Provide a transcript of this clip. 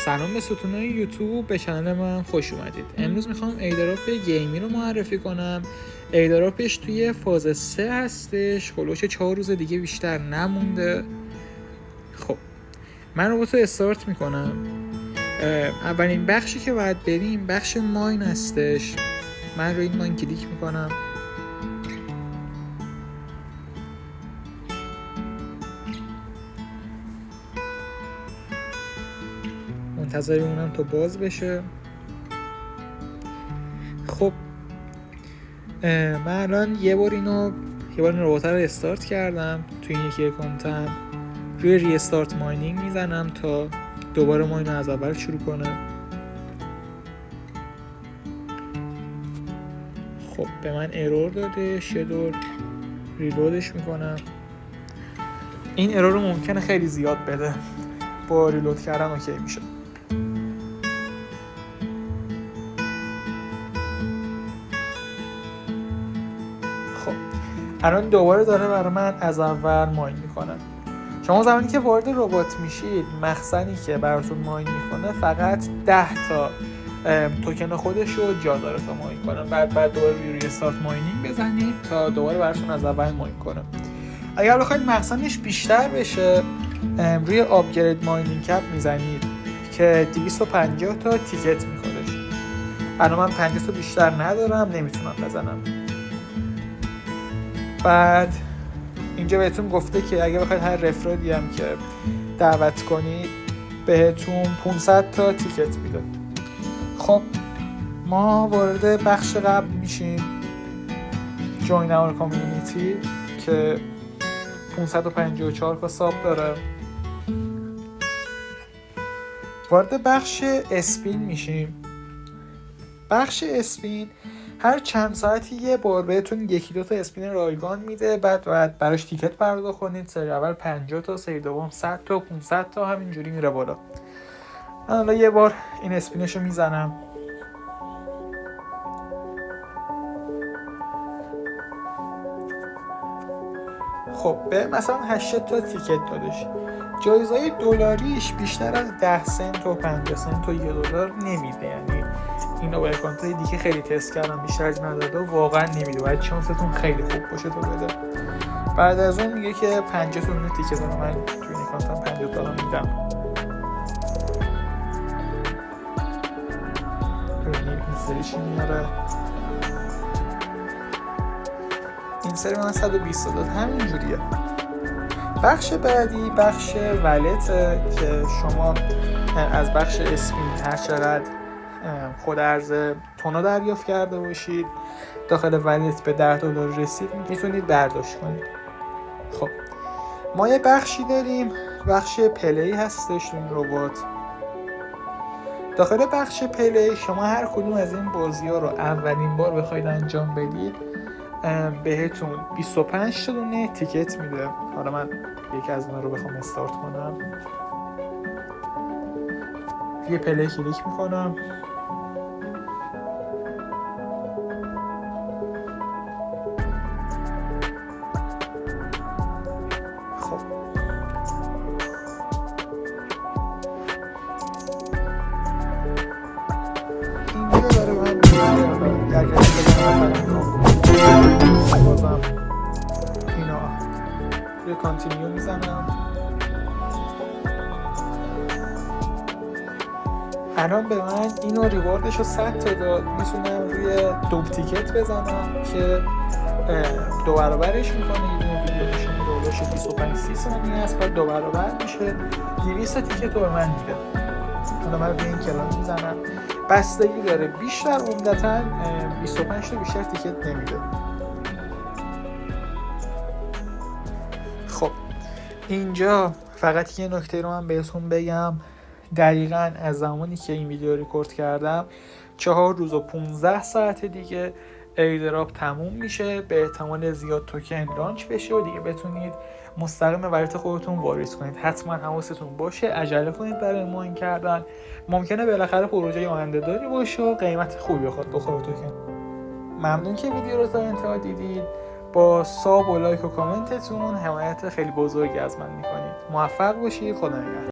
سلام به ستونای یوتیوب، به کانال من خوش اومدید. امروز میخوام ایردراپ گیمی رو معرفی کنم. ایردراپش توی فاز 3 هستش، خلوش 4 روز دیگه بیشتر نمونده. خب من رو با تو استارت میکنم. اولین بخشی که باید بریم بخش ماین هستش. من رو این ماین کلیک میکنم. منتظر اونم تا باز بشه. خب من الان یه بار این ربات رو استارت کردم. توی این یکی اکانتم روی ریستارت ماینینگ میزنم تا دوباره ماین رو از اول شروع کنه. خب به من ارور داده، یه دور ریلودش میکنم. این ارور رو ممکنه خیلی زیاد بده، با ریلود کردن اوکی میشه. خب الان دوباره داره برای من از اول ماین میکنه. شما زمانی که وارد ربات میشید، مخزنی که براتون ماین میکنه فقط 10 تا توکن خودش رو جا داره تا ماین کنه. بعد دوباره روی ریستارت ماینینگ بزنید تا دوباره براتون از اول ماین کنه. اگر بخواید مخزنش بیشتر بشه، روی آپگرید ماینینگ کپ میزنید که 250 تا تیکت میخوادش. الان من 50 تا بیشتر ندارم، نمیتونم بزنم. بعد اینجا بهتون گفته که اگه بخواید هر رفرادی هم که دعوت کنید بهتون 500 تا تیکت میده. خب ما وارد بخش قبل میشیم، Join Our Community، که 554 تا ساب داره. وارد بخش اسپین میشیم. بخش اسپین هر چند ساعتی یه بار بهتون 1-2 تا اسپین رایگان میده. بعد براش تیکت پرداخت کنید. سری اول 50 تا، سری دوم 100 تا، 500 تا، همینجوری میره بالا. من حالا یه بار این اسپینشو میزنم. خب به مثلا 80 تا تیکت دادش. جایزهای دلاریش بیشتر از 10 سنت و 50 سنت و $1 نمیده. یعنی اینو با اکانتای دیگه خیلی تست کردم، بیشتر از نداده و واقعا نمیده. باید شانستون خیلی خوب باشه تا بده. بعد از اون میگه که 50 تا تیکت رو من توی این اکانتم 50 تا میدم. ببینیم این سری چی میاره. این سری من 120 داد. همینجوریه. بخش بعدی بخش ولته که شما از بخش اسپین هر چقدر خود ارز تونا دریافت کرده باشید داخل ولت به $10 رسید میتونید برداشت کنید. خب ما یه بخشی داریم، بخش پلی هستش تو این ربات. داخل بخش پلی شما هر کدوم از این بازی ها رو اولین بار بخواید انجام بدید بهتون 25 تا دونه تیکت میده. حالا من یکی از اونها رو بخوام استارت کنم، یه پلی کلیک میکنم. خب اینجا داره من بازم اینا روی کانتینیو میزنم. الان به من اینو ریواردش رو 100 تا داد. میتونم روی دوب تیکت بزنم که 2 برابرش میکنه. یه دونه ویدیو نشون میده اولش 25-30 ثانیه است، بعد 2 برابر میشه. 200 تیکت رو به من میده. حالا من روی این کلان میزنم. بستگی داره، بیشتر عمدتاً 25 تا بیشتر تیکت نمیده. خب اینجا فقط یه نکته رو من بهتون بگم. دقیقاً از زمانی که این ویدیو ریکورد کردم 4 روز و 15 ساعت دیگه ایردراپ تموم میشه. به احتمال زیاد توکن لانچ بشه و دیگه بتونید مستقیم ولت خودتون واریز کنید. حتما حواستون باشه، عجله کنید برای ماین کردن. ممکنه بالاخره پروژه آینده داری باشه و قیمت خوبی بخواد بخوره توکن. ممنون که ویدیو رو تا انتها دیدید. با ساب و لایک و کامنتتون حمایت خیلی بزرگی از من میکنید. موفق باشید. خدا نگهدار.